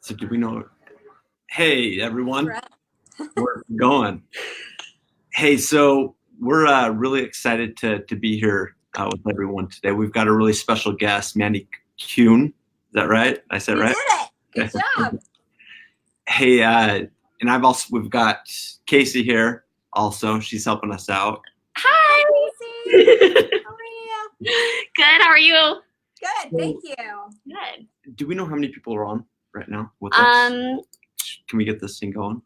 So do we know? Hey, everyone. Right. We're going. Hey, so we're really excited to be here with everyone today. We've got a really special guest, Mandy Kuhn. Is that right? I said You right? did it. Good job. Hey, we've got Casey here also. She's helping us out. Hi, Casey. How are you? Good. How are you? Good. Thank you. Good. Do we know how many people are on right now with us? Can we get this thing going?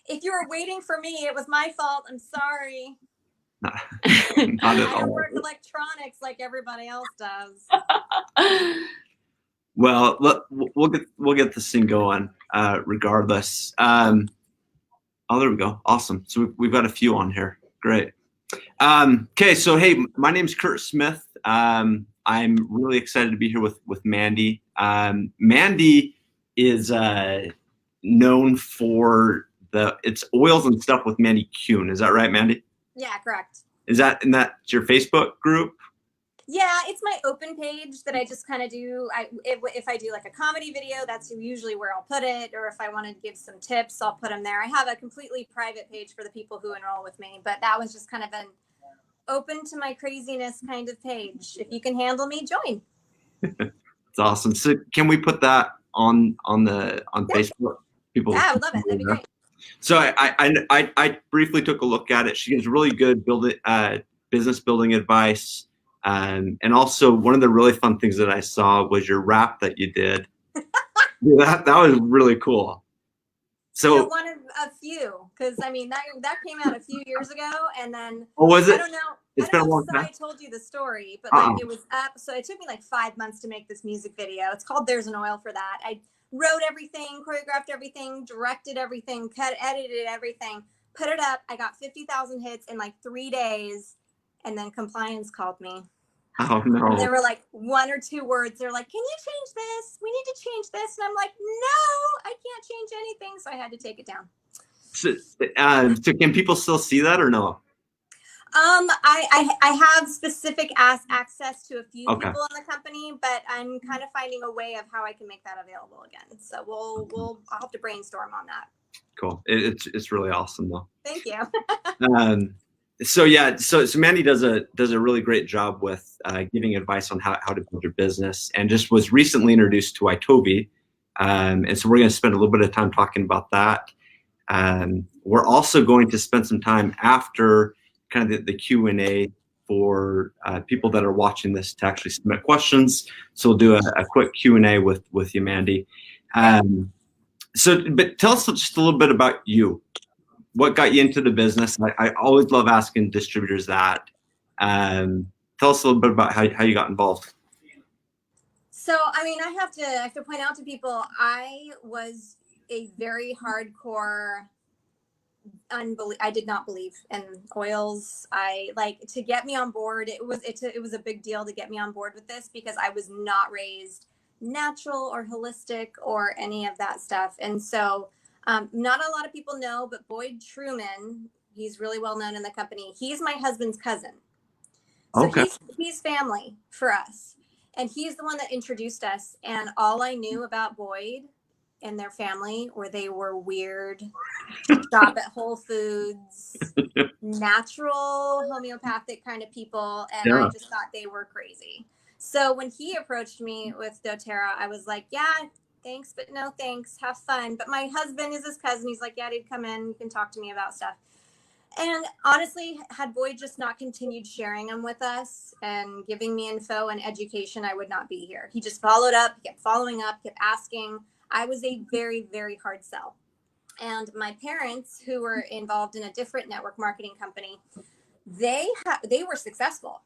If you were waiting for me, it was my fault. I'm sorry. Not at I all. don't work electronics like everybody else does. Well, we'll get this thing going regardless. Oh, there we go. Awesome. So we've got a few on here. Great. Okay, so hey, my name's Kurt Smith. I'm really excited to be here with Mandy. Mandy is known for it's oils and stuff with Mandy Kuhn. Is that right, Mandy? Yeah, correct. Is that your Facebook group? Yeah, it's my open page that I just kind of do. If I do like a comedy video, that's usually where I'll put it. Or if I want to give some tips, I'll put them there. I have a completely private page for the people who enroll with me, but that was just kind of an open to my craziness kind of page. If you can handle me, join. It's awesome. So can we put that on Facebook? People. Yeah, I would love it. That'd be great. So I briefly took a look at it. She gives really good business building advice. And also one of the really fun things that I saw was your rap that you did. that was really cool. So one of a few, because I mean that came out a few years ago, and then was it? I don't know. It's been a long time. I told you the story, but like it was up. So it took me like 5 months to make this music video. It's called "There's an Oil for That." I wrote everything, choreographed everything, directed everything, edited everything, put it up. I got 50,000 hits in like 3 days, and then compliance called me. Oh no! There were like 1 or 2 words. They're like, "Can you change this? We need to change this." And I'm like, "No, I can't change anything." So I had to take it down. So can people still see that or no? I have specific access to a few people in the company, but I'm kind of finding a way of how I can make that available again. So I'll have to brainstorm on that. Cool. It's really awesome though. Thank you. So yeah, so Mandy does a really great job with giving advice on how to build your business, and just was recently introduced to iTOVi, and so we're going to spend a little bit of time talking about that. We're also going to spend some time after kind of the Q&A for people that are watching this to actually submit questions. So we'll do a quick Q&A with you, Mandy. But tell us just a little bit about you. What got you into the business? I always love asking distributors that. Tell us a little bit about how you got involved. So, I mean, I have to point out to people, I was a very hardcore I did not believe in oils. To get me on board. It was a big deal to get me on board with this because I was not raised natural or holistic or any of that stuff. And so, not a lot of people know, but Boyd Truman, he's really well known in the company. He's my husband's cousin. So he's family for us. And he's the one that introduced us. And all I knew about Boyd and their family were they were weird, shop at Whole Foods, natural, homeopathic kind of people. And I just thought they were crazy. So when he approached me with doTERRA, I was like, yeah, thanks, but no thanks. Have fun. But my husband is his cousin. He's like, yeah, dude, come in. You can talk to me about stuff. And honestly, had Boyd just not continued sharing them with us and giving me info and education, I would not be here. He just followed up, kept following up, kept asking. I was a very, very hard sell. And my parents, who were involved in a different network marketing company, they were successful.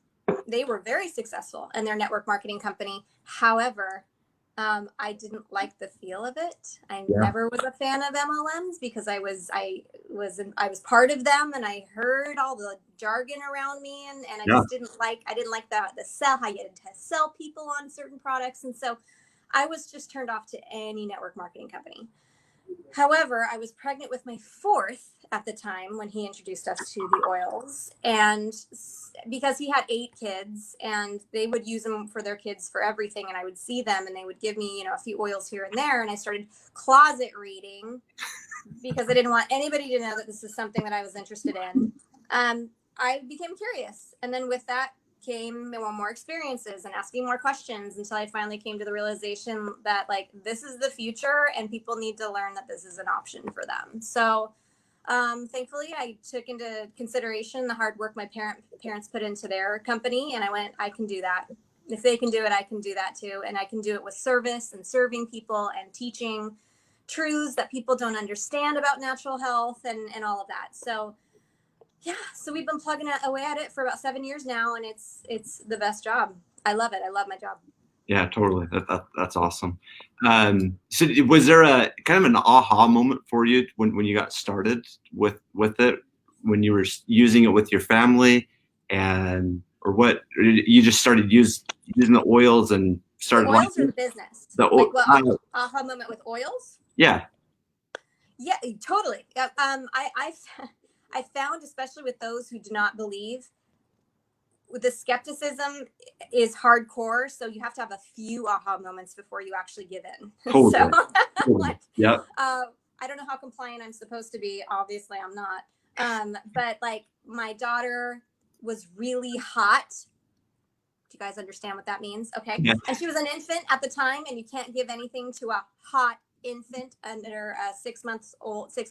They were very successful in their network marketing company. However, I didn't like the feel of it. I never was a fan of MLMs because I was part of them, and I heard all the jargon around me, and I just didn't like the sell, how you had to sell people on certain products. And so I was just turned off to any network marketing company. However, I was pregnant with my 4th at the time when he introduced us to the oils. And because he had 8 kids and they would use them for their kids for everything. And I would see them and they would give me, a few oils here and there. And I started closet reading because I didn't want anybody to know that this is something that I was interested in. I became curious. And then with that came more experiences and asking more questions until I finally came to the realization that like, this is the future and people need to learn that this is an option for them. So thankfully I took into consideration the hard work my parents put into their company. And I went, I can do that. If they can do it, I can do that too. And I can do it with service and serving people and teaching truths that people don't understand about natural health and all of that. So yeah, so we've been plugging away at it for about 7 years now, and it's the best job. I love it. I love my job. Yeah, totally. That's awesome. So was there a kind of an aha moment for you when you got started with it, when you were using it with your family, or what? Or you just started using the oils and started the oils or the business? Aha moment with oils? Yeah. Yeah, totally. I found, especially with those who do not believe, with the skepticism is hardcore. So you have to have a few aha moments before you actually give in. Totally. So, Totally. Yeah. I don't know how compliant I'm supposed to be. Obviously, I'm not. But like my daughter was really hot. Do you guys understand what that means? Okay. Yeah. And she was an infant at the time, and you can't give anything to a hot infant under a 6 month old. So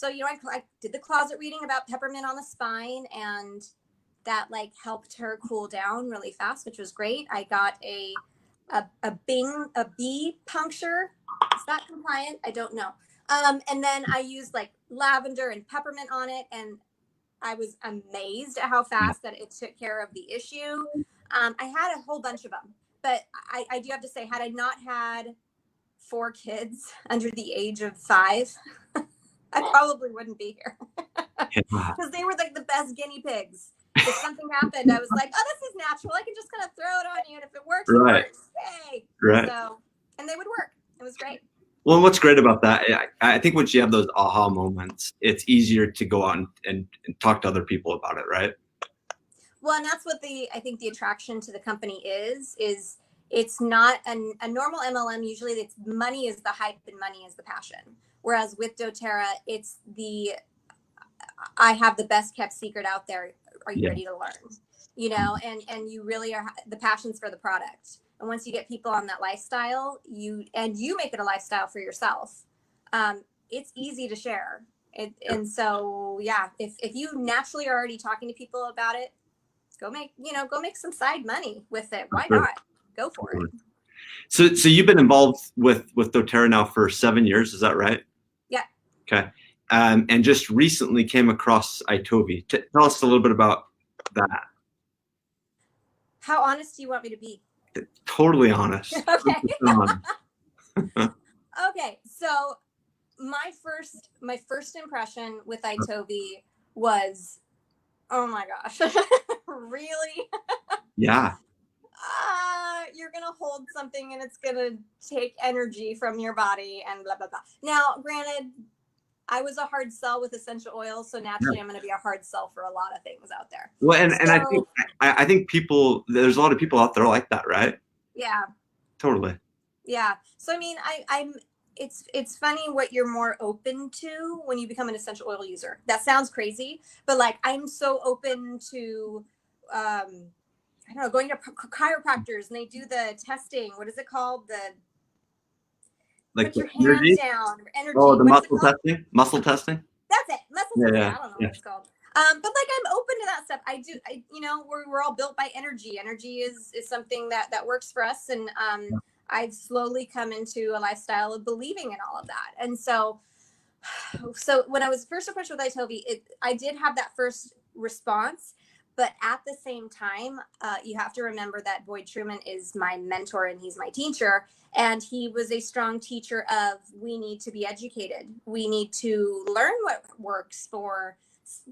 I did the closet reading about peppermint on the spine, and that like helped her cool down really fast, which was great. I got a bee puncture. Is that compliant? I don't know. And then I used like lavender and peppermint on it, and I was amazed at how fast that it took care of the issue. I had a whole bunch of them, but I do have to say, had I not had 4 kids under the age of 5, I probably wouldn't be here because they were like the best guinea pigs. If something happened, I was like, oh, this is natural. I can just kind of throw it on you. And if it works, it works. Yay. Right. So, and they would work. It was great. Well, what's great about that, I think once you have those aha moments, it's easier to go out and talk to other people about it, right? Well, and that's what I think the attraction to the company is it's not a normal MLM. Usually it's money is the hype and money is the passion. Whereas with doTERRA, it's I have the best kept secret out there. Are you ready to learn? And you really are, the passion's for the product. And once you get people on that lifestyle, you make it a lifestyle for yourself. It's easy to share. And so, yeah, if you naturally are already talking to people about it, go make some side money with it. Why not? Go for it. So you've been involved with doTERRA now for 7 years. Is that right? Yeah. Okay. And just recently came across iTOVi. Tell us a little bit about that. How honest do you want me to be? Totally honest. Okay. Okay. So my first impression with iTOVi was, oh my gosh, really? Yeah. You're going to hold something and it's going to take energy from your body and blah, blah, blah. Now, granted, I was a hard sell with essential oils, so naturally I'm going to be a hard sell for a lot of things out there. Well, and I think there's a lot of people out there like that, right? Yeah. Totally. Yeah. So, I mean, it's funny what you're more open to when you become an essential oil user. That sounds crazy, but like I'm so open to, I don't know, going to chiropractors and they do the testing. What is it called? Like put your hand down. Energy. Oh, the muscle testing? Muscle testing? That's it. Muscle testing. Yeah. I don't know what it's called. But like I'm open to that stuff. We're all built by energy. Energy is something that works for us. And I've slowly come into a lifestyle of believing in all of that. And so when I was first approached with iTOVi, I did have that first response. But at the same time, you have to remember that Boyd Truman is my mentor and he's my teacher. And he was a strong teacher of we need to be educated. We need to learn what works for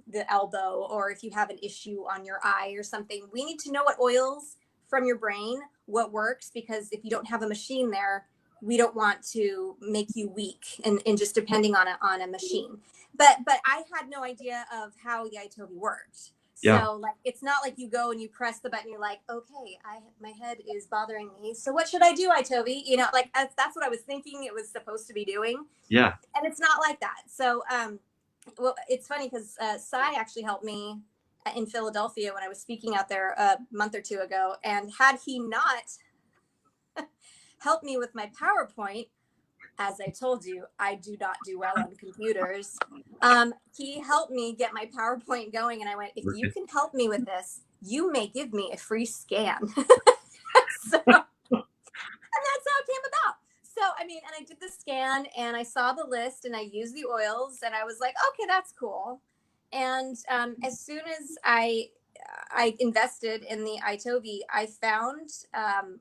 the elbow, or if you have an issue on your eye or something. We need to know what oils from your brain, what works, because if you don't have a machine there, we don't want to make you weak and just depending on a machine. But I had no idea of how the iTOVi worked. Yeah. So like, it's not like you go and you press the button, you're like, okay, my head is bothering me. So what should I do, iTOVi? You know, like that's what I was thinking it was supposed to be doing. Yeah. And it's not like that. So, well, it's funny because Cy actually helped me in Philadelphia when I was speaking out there a month or two ago. And had he not helped me with my PowerPoint, as I told you, I do not do well on computers. He helped me get my PowerPoint going, and I went, if you can help me with this, you may give me a free scan. So, and that's how it came about. So, I mean, and I did the scan, and I saw the list, and I used the oils, and I was like, okay, that's cool. And as soon as I invested in the iTOVi, I found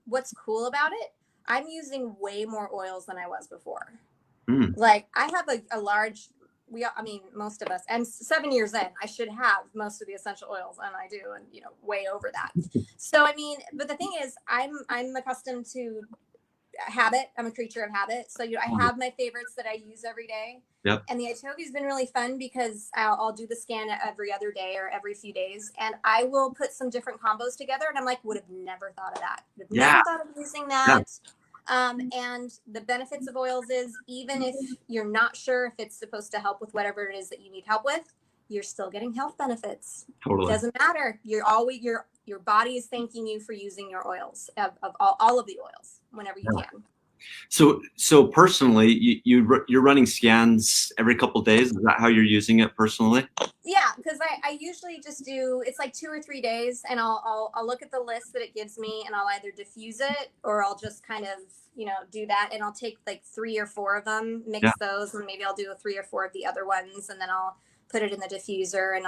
what's cool about it. I'm using way more oils than I was before. Like I have a large, I mean, most of us, and 7 years in, I should have most of the essential oils, and I do, and you know, way over that. So I mean, but the thing is, I'm accustomed to habit. I'm a creature of habit. So I have my favorites that I use every day. Yep. And the iTOVi's been really fun because I'll do the scan every other day or every few days, and I will put some different combos together. And I'm like, would have never thought of that. Would have never thought of using that. And the benefits of oils is even if you're not sure if it's supposed to help with whatever it is that you need help with, you're still getting health benefits. Totally. It doesn't matter. You're always your body is thanking you for using your oils of all of the oils whenever you can. So personally, you're running scans every couple of days. Is that how you're using it personally? Yeah, because I usually just do, it's like 2 or 3 days, and I'll look at the list that it gives me, and I'll either diffuse it or I'll just kind of, you know, do that, and I'll take like 3 or 4 of them, mix those, and maybe I'll do 3 or 4 of the other ones, and then I'll put it in the diffuser, and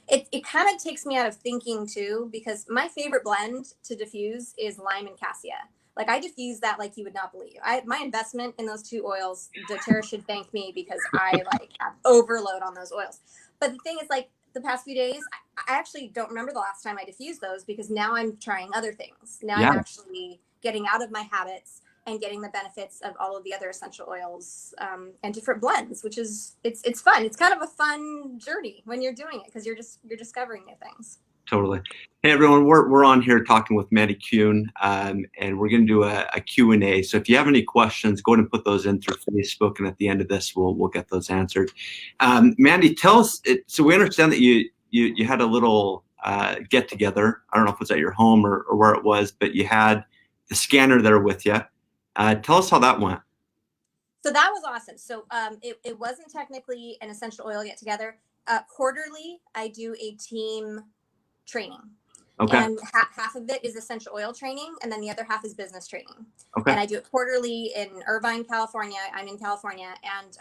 it kind of takes me out of thinking too, because my favorite blend to diffuse is lime and cassia. Like I diffuse that like you would not believe. My investment in those 2 oils, doTERRA should thank me because I like have overload on those oils. But the thing is, like the past few days, I actually don't remember the last time I diffused those because now I'm trying other things. Now I'm actually getting out of my habits and getting the benefits of all of the other essential oils and different blends, which is it's fun. It's kind of a fun journey when you're doing it because you're discovering new things. Totally. Hey everyone, we're on here talking with Mandy Kuhn, and we're going to do a Q&A. So if you have any questions, go ahead and put those in through Facebook, and at the end of this, we'll get those answered. Mandy, tell us. So we understand that you had a little get together. I don't know if it was at your home or where it was, but you had the scanner there with you. Tell us how that went. So that was awesome. So it wasn't technically an essential oil get together. Quarterly, I do a team training. Okay. And half of it is essential oil training, and then the other half is business training. Okay. And I do it quarterly in Irvine, California. I'm in California, and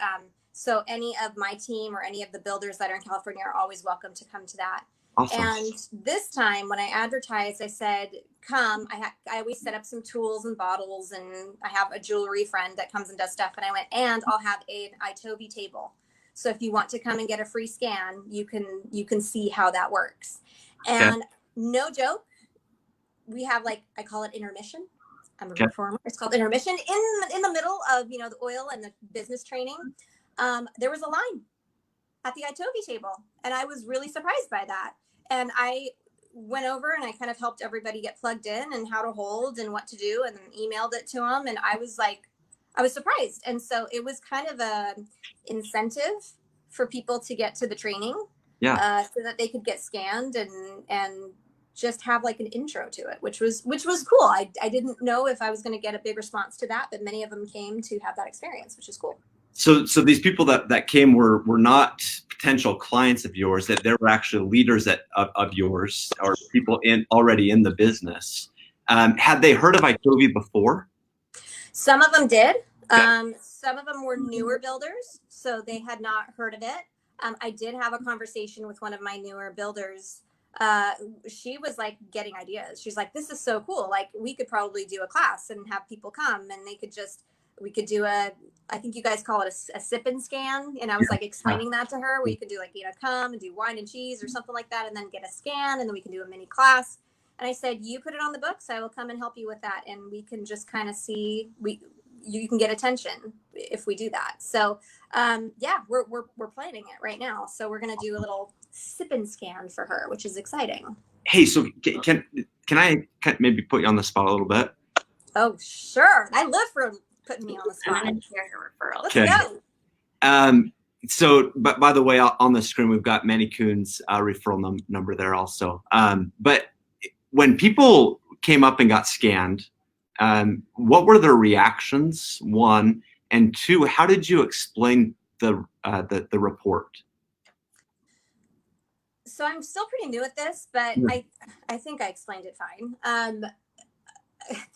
so any of my team or any of the builders that are in California are always welcome to come to that. Awesome. And this time, when I advertised, I said, "Come." I always set up some tools and bottles, and I have a jewelry friend that comes and does stuff. And I went, and I'll have an iTOVi table. So if you want to come and get a free scan, you can see how that works. And no joke, we have like, I call it intermission. I'm a reformer. It's called intermission. In the middle of, you know, the oil and the business training, there was a line at the iTOVi table, and I was really surprised by that. And I went over and I kind of helped everybody get plugged in and how to hold and what to do, and then emailed it to them. And I was surprised. And so it was kind of a incentive for people to get to the training. So that they could get scanned and just have like an intro to it, which was cool. I didn't know if I was going to get a big response to that, but many of them came to have that experience, which is cool. So these people that came were not potential clients of yours, that they were actually leaders of yours or people already in the business. Had they heard of iTOVi before? Some of them did. Some of them were newer builders, so they had not heard of it. I did have a conversation with one of my newer builders. She was like getting ideas. She's like, this is so cool. Like we could probably do a class and have people come, and we could do I think you guys call it a sip and scan. And I was like explaining that to her, where you could do like, you know, come and do wine and cheese or something like that, and then get a scan, and then we can do a mini class. And I said, you put it on the books, I will come and help you with that. And we can just kind of see, you can get attention if we do that. So yeah, we're planning it right now. So we're going to do a little sip and scan for her, which is exciting. Hey, so can I maybe put you on the spot a little bit? Oh, sure. I live for putting me on the spot. I'm going to share her referral. Let's Okay. go. So, but by the way, on the screen, we've got Mandy Kuhn's referral number there also. But when people came up and got scanned, what were their reactions? One, and two, how did you explain the report? So I'm still pretty new at this, but Yeah. I think I explained it fine.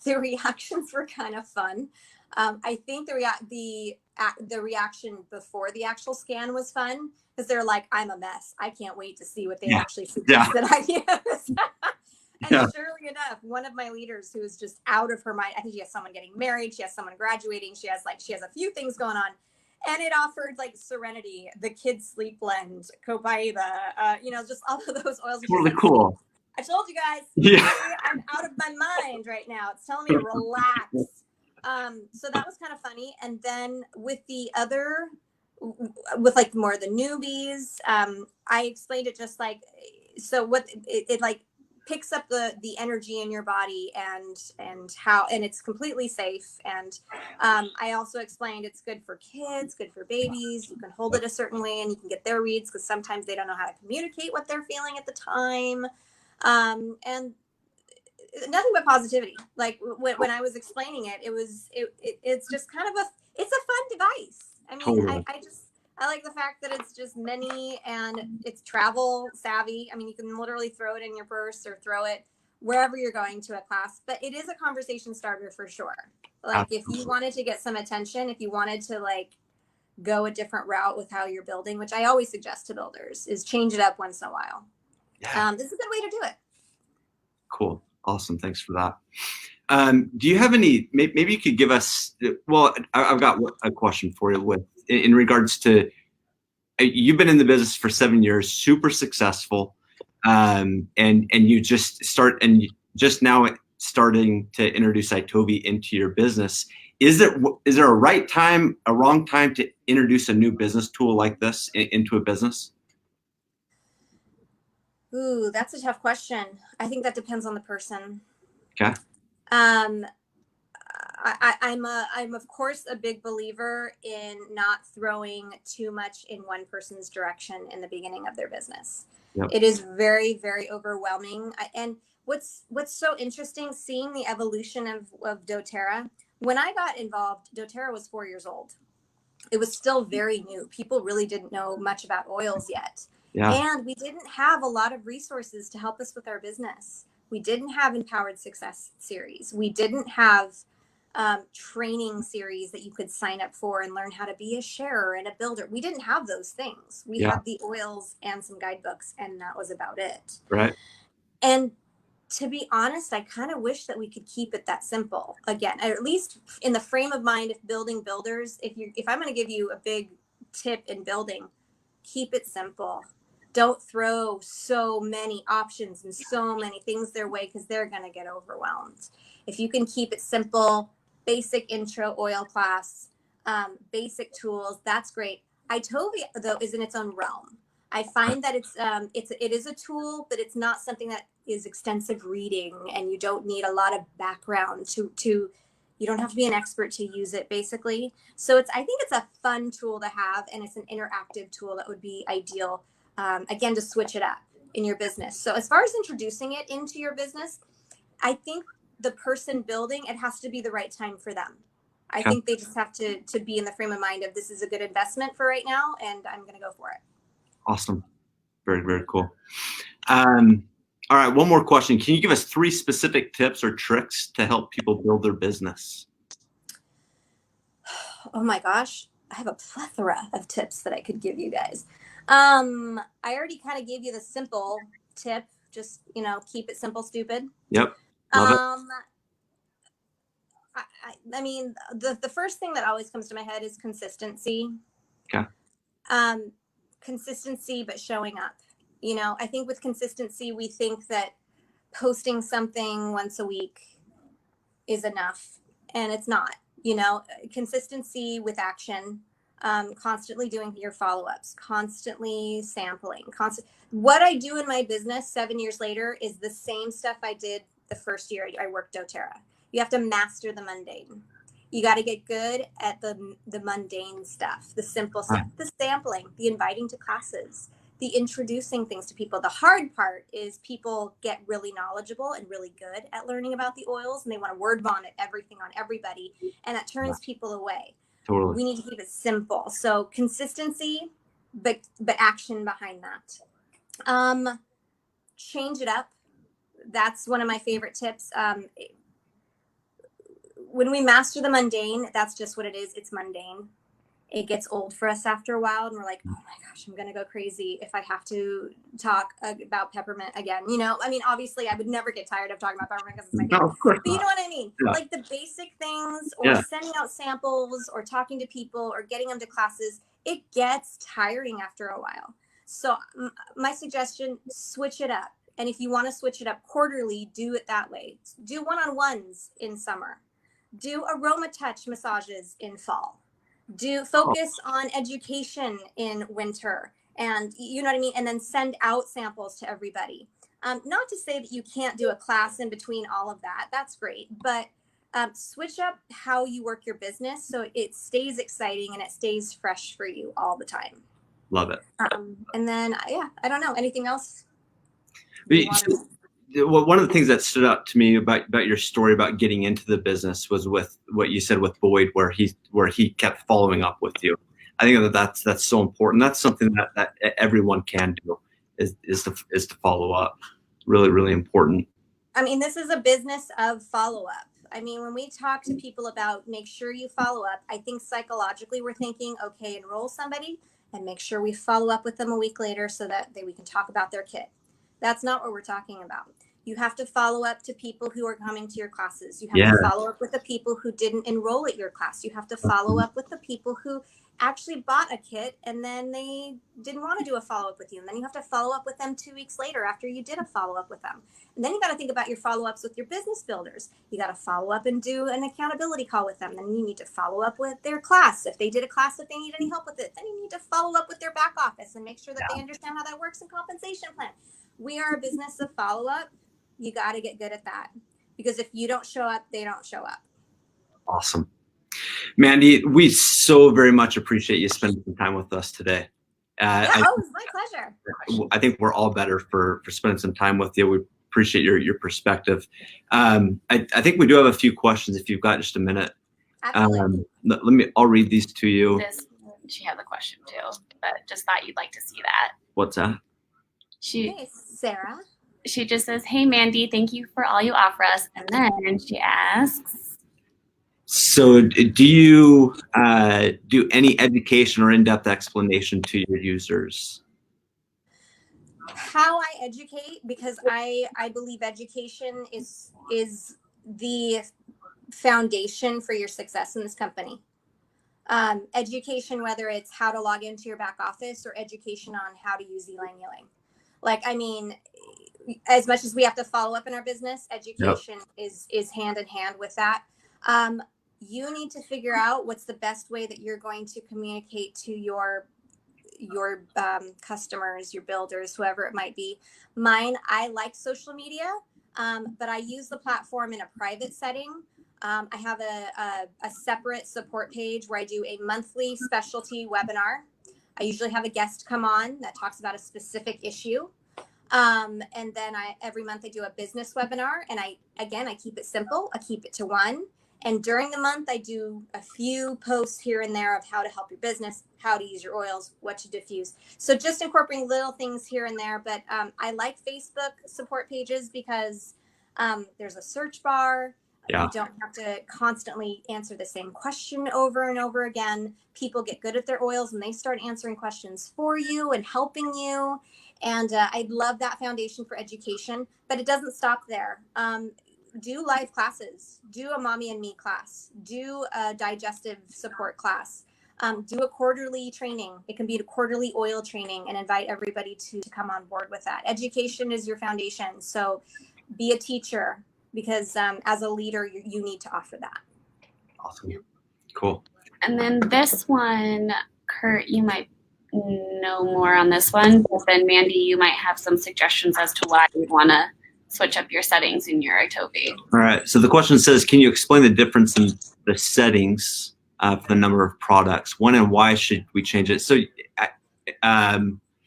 The reactions were kind of fun. I think the reaction before the actual scan was fun because they're like, "I'm a mess. I can't wait to see what they actually suggest that I use." And surely enough, one of my leaders who is just out of her mind, I think she has someone getting married, she has someone graduating, she has a few things going on. And it offered like Serenity, the Kids Sleep Blend, Copaiba, just all of those oils. Really cool. I told you guys, Yeah. I'm out of my mind right now. It's telling me to relax. So that was kind of funny. And then with like more of the newbies, I explained it just like, so what it like picks up the energy in your body and how, and it's completely safe. And I also explained it's good for kids, good for babies. You can hold it a certain way and you can get their reads because sometimes they don't know how to communicate what they're feeling at the time. And nothing but positivity. Like when I was explaining it, it's just kind of it's a fun device. I mean, totally. I like the fact that it's just mini and it's travel savvy. I mean, you can literally throw it in your purse or throw it wherever you're going to a class, but it is a conversation starter for sure. Like Absolutely. If you wanted to get some attention, if you wanted to like go a different route with how you're building, which I always suggest to builders, is change it up once in a while. Yeah. This is a good way to do it. Cool. Awesome. Thanks for that. Do you have any, maybe you could give us, well, I've got a question for you in regards to, you've been in the business for 7 years, super successful, and you just now starting to introduce iTOVi into your business. Is there a right time, a wrong time to introduce a new business tool like this into a business? Ooh, that's a tough question. I think that depends on the person. Okay. I'm of course a big believer in not throwing too much in one person's direction in the beginning of their business. Yep. It is very, very overwhelming. And what's so interesting, seeing the evolution of doTERRA. When I got involved, doTERRA was 4 years old. It was still very new. People really didn't know much about oils yet. Yeah. And we didn't have a lot of resources to help us with our business. We didn't have Empowered Success series. We didn't have training series that you could sign up for and learn how to be a sharer and a builder. We didn't have those things. We had the oils and some guidebooks, and that was about it. Right. And to be honest, I kind of wish that we could keep it that simple. Again, at least in the frame of mind of building builders, if I'm going to give you a big tip in building, keep it simple. Don't throw so many options and so many things their way because they're going to get overwhelmed. If you can keep it simple, basic intro oil class, basic tools, that's great. iTOVi, though, is in its own realm. I find that it is a tool, but it's not something that is extensive reading, and you don't need a lot of background to you don't have to be an expert to use it, basically. So I think it's a fun tool to have, and it's an interactive tool that would be ideal. Again, to switch it up in your business. So as far as introducing it into your business, I think the person building, it has to be the right time for them. I think they just have to be in the frame of mind of this is a good investment for right now, and I'm going to go for it. Awesome. Very, very cool. All right, one more question. Can you give us 3 specific tips or tricks to help people build their business? Oh my gosh. I have a plethora of tips that I could give you guys. I already kind of gave you the simple tip, just, keep it simple, stupid. Yep. Love it. I mean, the first thing that always comes to my head is consistency. Okay. Consistency, but showing up. I think with consistency, we think that posting something once a week is enough, and it's not. Consistency with action, constantly doing your follow-ups, constantly sampling, what I do in my business 7 years later is the same stuff I did the first year I worked doTERRA. You have to master the mundane. You got to get good at the mundane stuff, the simple stuff, the sampling, the inviting to classes, the introducing things to people. The hard part is people get really knowledgeable and really good at learning about the oils, and they want to word vomit everything on everybody, and that turns people away. Totally. We need to keep it simple. So consistency, but action behind that. Change it up. That's one of my favorite tips. When we master the mundane, that's just what it is. It's mundane. It gets old for us after a while, and we're like, oh my gosh, I'm going to go crazy if I have to talk about peppermint again. Obviously I would never get tired of talking about peppermint because it's my favorite. But you know what I mean? Yeah. Like the basic things, or sending out samples, or talking to people, or getting them to classes, it gets tiring after a while. So my suggestion, switch it up. And if you want to switch it up quarterly, do it that way. Do one-on-ones in summer. Do aroma touch massages in fall. Do focus on education in winter, and you know what I mean? And then send out samples to everybody. Not to say that you can't do a class in between all of that. That's great. But switch up how you work your business so it stays exciting and it stays fresh for you all the time. Love it. And then, I don't know. Anything else? One of the things that stood out to me about your story about getting into the business was with what you said with Boyd, where he kept following up with you. I think that's so important. That's something that everyone can do is to follow up. Really, really important. I mean, this is a business of follow up. I mean, when we talk to people about make sure you follow up, I think psychologically we're thinking, okay, enroll somebody and make sure we follow up with them a week later so that we can talk about their kit. That's not what we're talking about. You have to follow up to people who are coming to your classes. You have to follow up with the people who didn't enroll at your class. You have to follow up with the people who actually bought a kit and then they didn't want to do a follow-up with you. And then you have to follow up with them 2 weeks later after you did a follow-up with them. And then you got to think about your follow-ups with your business builders. You got to follow up and do an accountability call with them. Then you need to follow up with their class. If they did a class, if they need any help with it, then you need to follow up with their back office and make sure that they understand how that works in compensation plan. We are a business of follow-up. You got to get good at that, because if you don't show up, they don't show up. Awesome. Mandy, we so very much appreciate you spending some time with us today. It was my pleasure. I think we're all better for spending some time with you. We appreciate your perspective. I think we do have a few questions if you've got just a minute. Absolutely. I'll read these to you. She has a question too, but just thought you'd like to see that. What's that? Hey, Sarah. She just says, hey, Mandy, thank you for all you offer us. And then she asks, so do you do any education or in-depth explanation to your users? How I educate, because I believe education is the foundation for your success in this company. Education, whether it's how to log into your back office or education on how to use Ylang Ylang. Like, I mean, as much as we have to follow up in our business, education is hand in hand with that. You need to figure out what's the best way that you're going to communicate to your customers, your builders, whoever it might be. Mine, I like social media, but I use the platform in a private setting. I have a separate support page where I do a monthly specialty webinar. I usually have a guest come on that talks about a specific issue. And then every month I do a business webinar, and I keep it simple. I keep it to one. And during the month, I do a few posts here and there of how to help your business, how to use your oils, what to diffuse. So just incorporating little things here and there. But I like Facebook support pages because there's a search bar. You don't have to constantly answer the same question over and over again. People get good at their oils and they start answering questions for you and helping you. And I love that foundation for education, but it doesn't stop there. Do live classes, do a mommy and me class, do a digestive support class, do a quarterly training. It can be a quarterly oil training, and invite everybody to come on board with that. Education is your foundation. So be a teacher, because as a leader, you need to offer that. Awesome. Cool. And then this one, Kurt, you might know more on this one, but then Mandy, you might have some suggestions as to why you'd want to switch up your settings in your iTOVi. All right. So the question says, can you explain the difference in the settings for the number of products? When and why should we change it? So,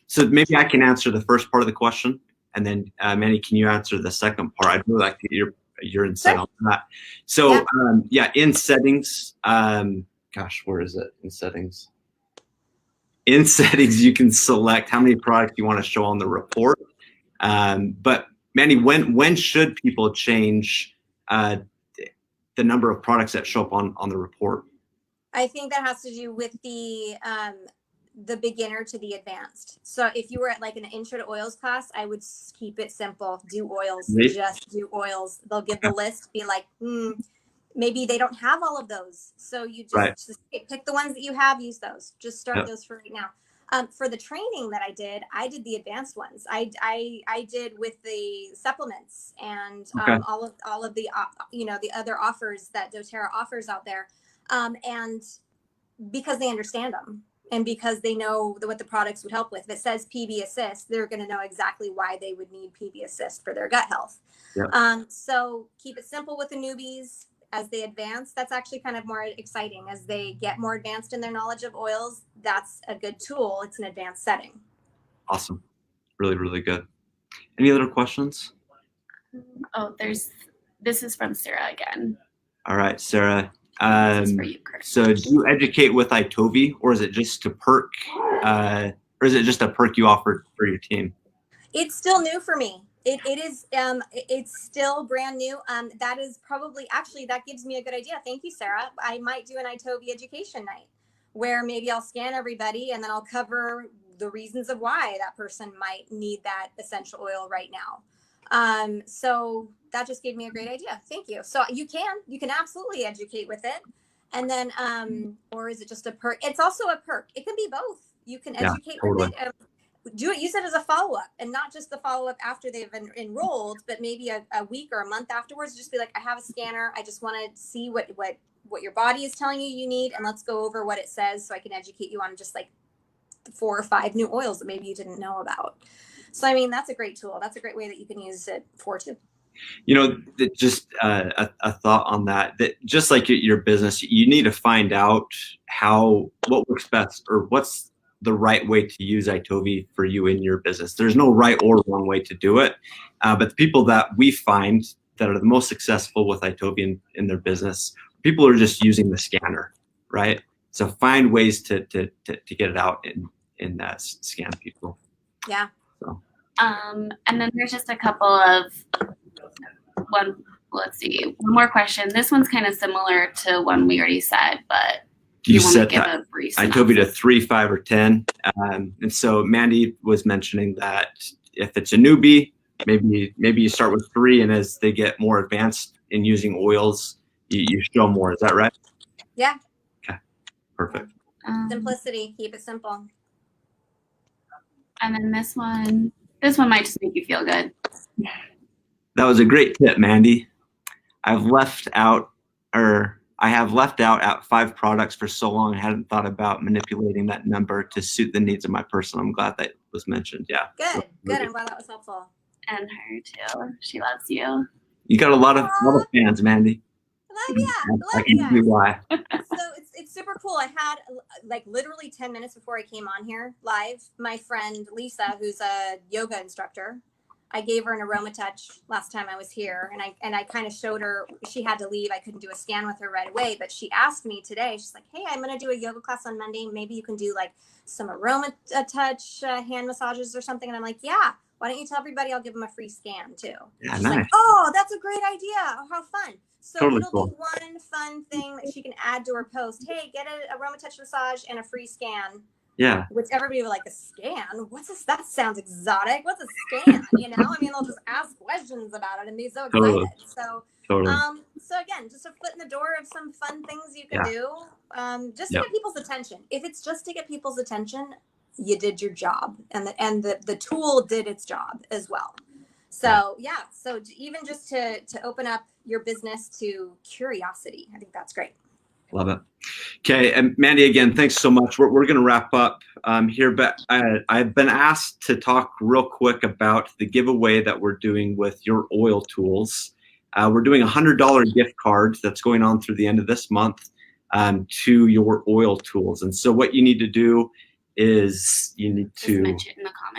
so maybe I can answer the first part of the question, and then Mandy, can you answer the second part? I'd really like to get your insight on that. So yeah, in settings, gosh, where is it in settings? In settings, you can select how many products you want to show on the report. But Mandy, when should people change the number of products that show up on the report? I think that has to do with the beginner to the advanced. So if you were at like an intro to oils class, I would keep it simple. Do oils, just do oils. They'll give the list, be like, maybe they don't have all of those. So you just pick the ones that you have, use those. Just start those for right now. For the training that I did the advanced ones. I did with the supplements and all of the the other offers that doTERRA offers out there, and because they understand them and because they know what the products would help with. If it says PB Assist, they're going to know exactly why they would need PB Assist for their gut health. So keep it simple with the newbies. As they advance, that's actually kind of more exciting. As they get more advanced in their knowledge of oils, that's a good tool. It's an advanced setting. Awesome. Really, really good. Any other questions? Oh, this is from Sarah again. All right, Sarah. This is for you, Kurt. So do you educate with iTOVi, or is it just a perk, or is it just a perk you offered for your team? It's still new for me. It is, it's still brand new. That is probably, actually, that gives me a good idea. Thank you, Sarah. I might do an iTOVi education night where maybe I'll scan everybody and then I'll cover the reasons of why that person might need that essential oil right now. So that just gave me a great idea. Thank you. So you can absolutely educate with it. And then, or is it just a perk? It's also a perk. It can be both. You can educate with it. Use it as a follow-up, and not just the follow-up after they've been enrolled, but maybe a week or a month afterwards. Just be like, I have a scanner. I just want to see what your body is telling you need, and let's go over what it says so I can educate you on just like 4 or 5 new oils that maybe you didn't know about. So, I mean, that's a great tool. That's a great way that you can use it for too. You know, just a thought on that just like your business, you need to find out what works best, or what's the right way to use iTOVi for you in your business. There's no right or wrong way to do it. But the people that we find that are the most successful with iTOVi in their business, people are just using the scanner, right? So find ways to get it out in that scan people. Yeah. So. And then there's just a couple of one more question. This one's kind of similar to one we already said, but you set that iTOVi to 3, 5, or 10. And so Mandy was mentioning that if it's a newbie, maybe you start with 3, and as they get more advanced in using oils, you show more. Is that right? Yeah. Okay. Perfect. Simplicity. Keep it simple. And then this one might just make you feel good. That was a great tip, Mandy. I have left out at 5 products for so long. I hadn't thought about manipulating that number to suit the needs of my person. I'm glad that was mentioned. Yeah. Good. I'm glad that was helpful. And her too. She loves you. You got a lot of fans, Mandy. Love ya. I can see why. So it's super cool. I had like literally 10 minutes before I came on here live, my friend Lisa, who's a yoga instructor, I gave her an aroma touch last time I was here, and I kind of showed her. She had to leave. I couldn't do a scan with her right away, but she asked me today. She's like, "Hey, I'm going to do a yoga class on Monday. Maybe you can do like some aroma touch hand massages or something." And I'm like, "Yeah. Why don't you tell everybody I'll give them a free scan too?" Yeah, she's nice. like, "Oh, that's a great idea. Oh, how fun!" So totally it'll cool. be one fun thing that she can add to her post. Hey, get an aroma touch massage and a free scan. Yeah. Which everybody would like, a scan? What's this? That sounds exotic. What's a scan? You know, I mean, they'll just ask questions about it and be so excited. Totally. So, Totally. So again, just a foot in the door of some fun things you can do, just to get people's attention. If it's just to get people's attention, you did your job, and the tool did its job as well. So yeah, so even just to open up your business to curiosity, I think that's great. Love it. Okay, and Mandy, again, thanks so much. We're going to wrap up here, but I've been asked to talk real quick about the giveaway that we're doing with your oil tools. We're doing a $100 gift card that's going on through the end of this month to your oil tools. And so what you need to do is you need to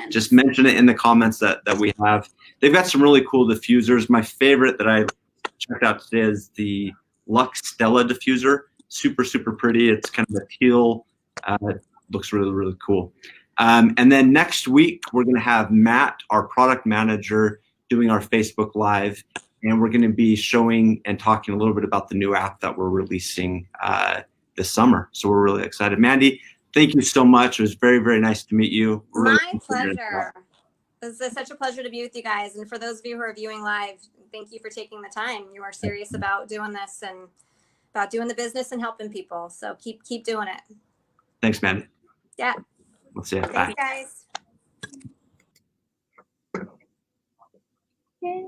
just mention it in the comments that we have. They've got some really cool diffusers. My favorite that I checked out today is the Lux Stella diffuser. Super, super pretty. It's kind of a teal. Looks really, really cool. And then next week, we're going to have Matt, our product manager, doing our Facebook Live. And we're going to be showing and talking a little bit about the new app that we're releasing this summer. So we're really excited. Mandy, thank you so much. It was very, very nice to meet you. My pleasure. It was such a pleasure to be with you guys. And for those of you who are viewing live, thank you for taking the time. You are serious about doing this and about doing the business and helping people. So keep doing it. Thanks, Mandy. Yeah. We'll see you. Thanks, Bye. guys. Okay.